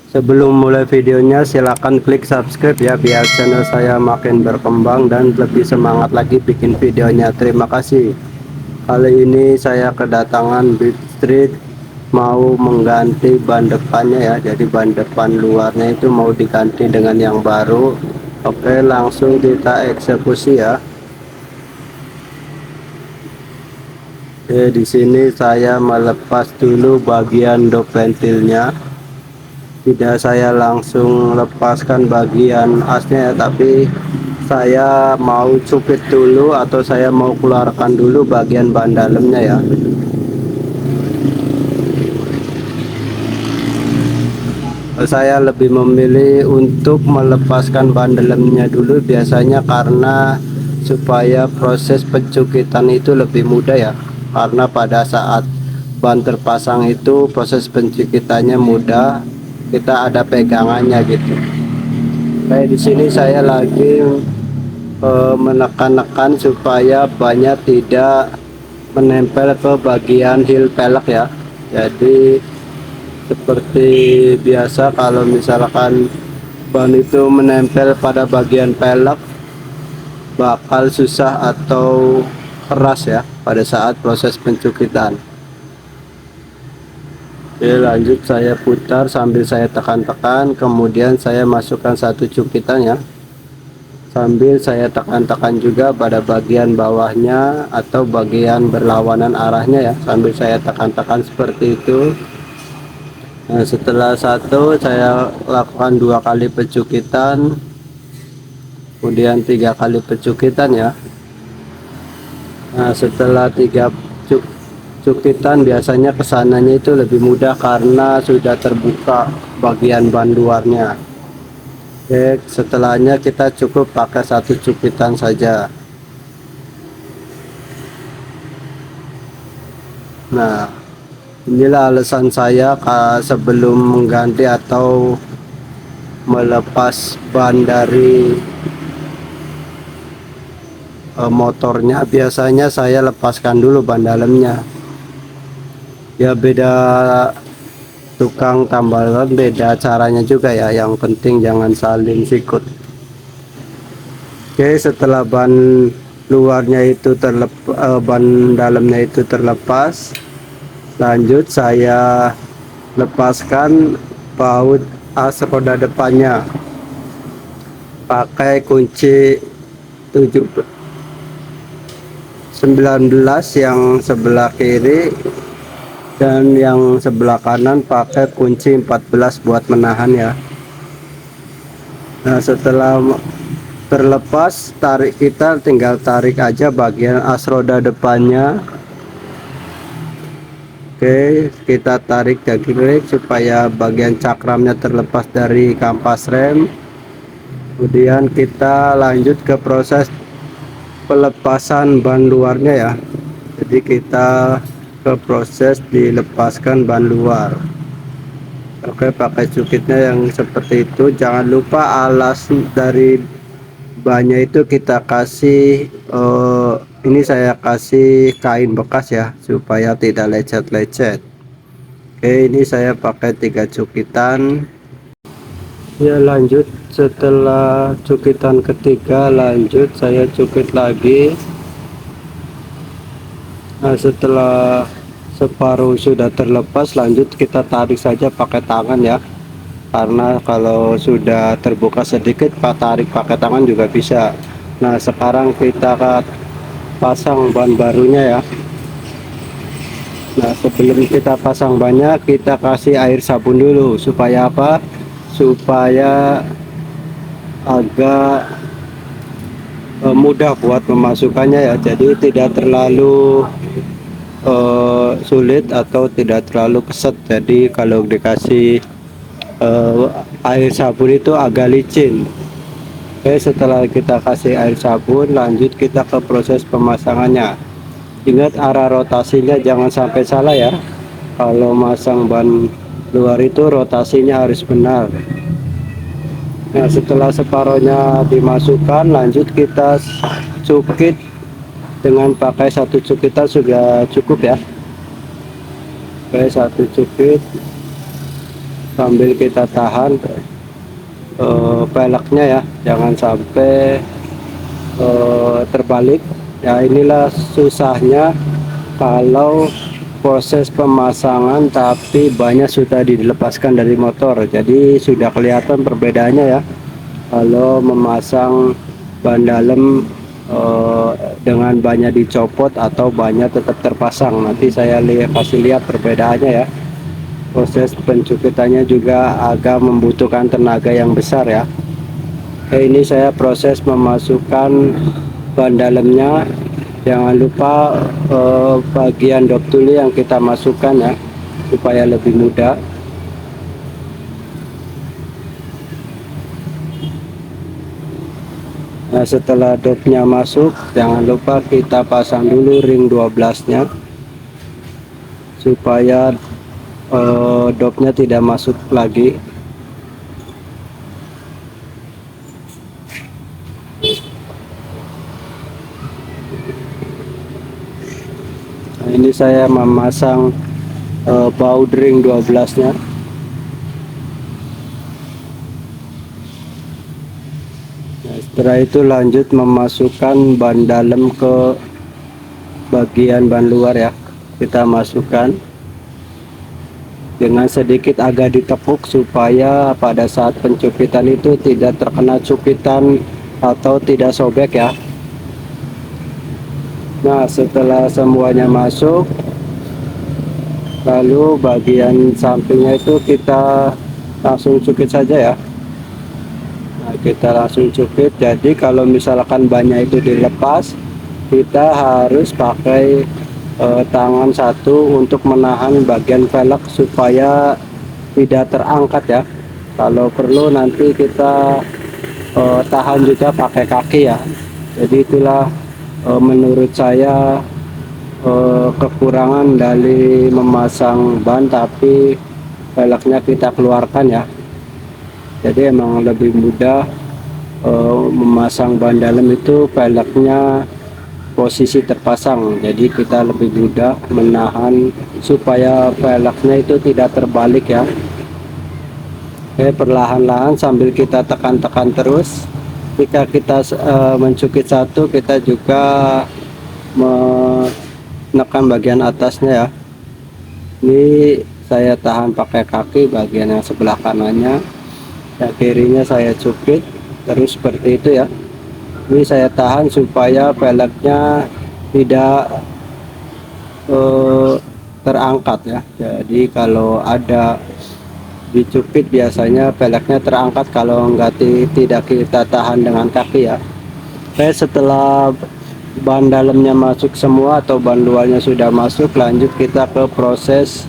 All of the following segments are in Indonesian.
Sebelum mulai videonya, silakan klik subscribe ya, biar channel saya makin berkembang dan lebih semangat lagi bikin videonya. Terima kasih. Kali ini saya kedatangan Beat Street mau mengganti ban depannya ya. Jadi ban depan luarnya itu mau diganti dengan yang baru. Oke, langsung kita eksekusi ya. Oke, di sini saya melepas dulu bagian dop ventilnya. Tidak saya langsung lepaskan bagian asnya ya, tapi saya mau cupit dulu atau saya mau keluarkan dulu bagian ban dalamnya ya. Saya lebih memilih untuk melepaskan ban dalamnya dulu biasanya karena supaya proses pencukitan itu lebih mudah ya, karena pada saat ban terpasang itu proses pencukitannya mudah, kita ada pegangannya gitu. Kayak di sini saya lagi menekan-nekan supaya bannya tidak menempel ke bagian heel pelek ya. Jadi seperti biasa kalau misalkan ban itu menempel pada bagian pelek bakal susah atau keras ya pada saat proses pencukitan. Oke, lanjut saya putar sambil saya tekan-tekan, kemudian saya masukkan satu cukitan ya, sambil saya tekan-tekan juga pada bagian bawahnya atau bagian berlawanan arahnya ya, sambil saya tekan-tekan seperti itu. Nah, setelah satu saya lakukan 2 kali pencukitan, kemudian 3 kali pencukitan ya. Nah, setelah 3 cukitan biasanya kesananya itu lebih mudah karena sudah terbuka bagian ban luarnya. Oke, setelahnya kita cukup pakai 1 cukitan saja. Nah, inilah alasan saya sebelum mengganti atau melepas ban dari motornya, biasanya saya lepaskan dulu ban dalamnya ya. Beda tukang tambal ban beda caranya juga ya, yang penting jangan saling sikut. Oke, setelah ban luarnya itu ban dalamnya itu terlepas, lanjut saya lepaskan baut as roda depannya pakai kunci 19 yang sebelah kiri, dan yang sebelah kanan pakai kunci 14 buat menahan ya. Nah, setelah terlepas, kita tinggal tarik aja bagian as roda depannya. Oke, kita tarik ke kiri supaya bagian cakramnya terlepas dari kampas rem. Kemudian kita lanjut ke proses pelepasan ban luarnya ya. Jadi kita ke proses dilepaskan ban luar. Oke, pakai cukitnya yang seperti itu. Jangan lupa alas dari bannya itu kita kasih ini saya kasih kain bekas ya supaya tidak lecet-lecet. Oke, ini saya pakai 3 cukitan ya. Lanjut setelah cukitan ketiga, lanjut saya cukit lagi. Nah, setelah separuh sudah terlepas, lanjut kita tarik saja pakai tangan ya, karena kalau sudah terbuka sedikit tarik pakai tangan juga bisa. Nah, sekarang kita pasang ban barunya ya. Nah, sebelum kita pasang bannya, kita kasih air sabun dulu supaya apa? Supaya agak mudah buat memasukkannya ya, jadi tidak terlalu sulit atau tidak terlalu keset. Jadi kalau dikasih air sabun itu agak licin. Oke, setelah kita kasih air sabun, lanjut kita ke proses pemasangannya. Ingat arah rotasinya jangan sampai salah ya. Kalau masang ban luar itu rotasinya harus benar. Nah, setelah separohnya dimasukkan, lanjut kita cukit dengan pakai 1 cukitan sudah cukup ya. Oke, 1 cukit. sambil kita tahan peleknya ya, jangan sampai terbalik ya. Inilah susahnya kalau proses pemasangan tapi banyak sudah dilepaskan dari motor, jadi sudah kelihatan perbedaannya ya. Kalau memasang ban dalam dengan banyak dicopot atau banyak tetap terpasang, nanti saya kasih lihat perbedaannya ya. Proses pencupitannya juga agak membutuhkan tenaga yang besar ya. Ini saya proses memasukkan ban dalamnya. Jangan lupa bagian dop tuli yang kita masukkan ya, supaya lebih mudah. Nah, setelah dopnya masuk, jangan lupa kita pasang dulu ring 12 nya supaya dopnya tidak masuk lagi. Nah, ini saya memasang baut ring 12 nya. Nah, setelah itu lanjut memasukkan ban dalam ke bagian ban luar ya. Kita masukkan dengan sedikit agak ditepuk supaya pada saat pencupitan itu tidak terkena cupitan atau tidak sobek ya. Nah, setelah semuanya masuk, lalu bagian sampingnya itu kita langsung cupit saja ya. Nah, kita langsung cupit. Jadi kalau misalkan bannya itu dilepas, kita harus pakai tangan satu untuk menahan bagian velg supaya tidak terangkat ya. Kalau perlu nanti kita tahan juga pakai kaki ya. Jadi itulah menurut saya kekurangan dari memasang ban tapi velgnya kita keluarkan ya. Jadi emang lebih mudah memasang ban dalam itu velgnya posisi terpasang, jadi kita lebih mudah menahan supaya velgnya itu tidak terbalik ya. Oke, perlahan-lahan sambil kita tekan-tekan terus. Jika kita mencukit satu, kita juga menekan bagian atasnya ya. Ini saya tahan pakai kaki bagian yang sebelah kanannya, yang kirinya saya cupit terus seperti itu ya. Ini saya tahan supaya velgnya tidak terangkat ya. Jadi kalau ada dicupit biasanya velgnya terangkat, kalau enggak tidak kita tahan dengan kaki ya. Oke, setelah ban dalamnya masuk semua atau ban luarnya sudah masuk, lanjut kita ke proses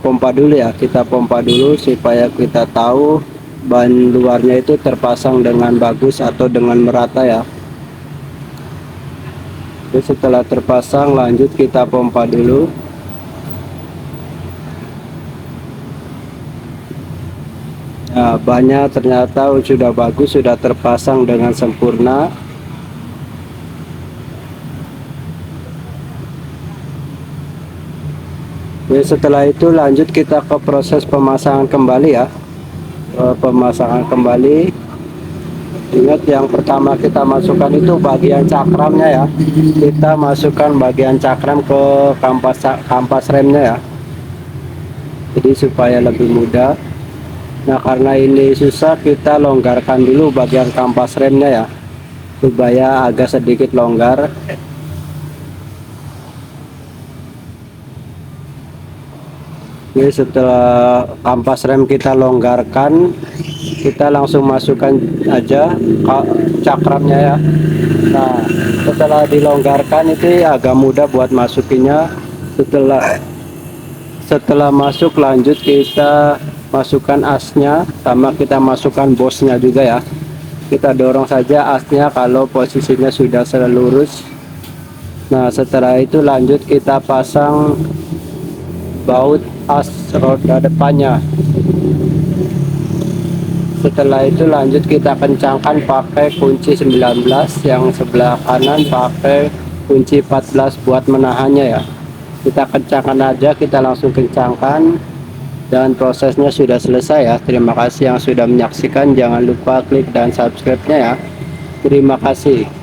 pompa dulu ya. Kita pompa dulu supaya kita tahu ban luarnya itu terpasang dengan bagus atau dengan merata ya. Jadi setelah terpasang, lanjut kita pompa dulu. Nah, bannya ternyata sudah bagus, sudah terpasang dengan sempurna. Jadi setelah itu lanjut kita ke proses pemasangan kembali ya. Pemasangan kembali. Ingat, yang pertama kita masukkan itu bagian cakramnya ya. Kita masukkan bagian cakram ke kampas remnya ya. Jadi supaya lebih mudah. Nah, karena ini susah, kita longgarkan dulu bagian kampas remnya ya, supaya agak sedikit longgar. Ini setelah kampas rem kita longgarkan, kita langsung masukkan aja cakramnya ya. Nah, setelah dilonggarkan itu agak mudah buat masukinnya. Setelah masuk, lanjut kita masukkan asnya, sama kita masukkan bosnya juga ya. Kita dorong saja asnya kalau posisinya sudah lurus. Nah, setelah itu lanjut kita pasang baut as roda depannya. Setelah itu lanjut kita kencangkan pakai kunci 19, yang sebelah kanan pakai kunci 14 buat menahannya ya. Kita kencangkan aja, kita langsung kencangkan dan prosesnya sudah selesai ya. Terima kasih yang sudah menyaksikan, jangan lupa klik dan subscribe-nya ya. Terima kasih.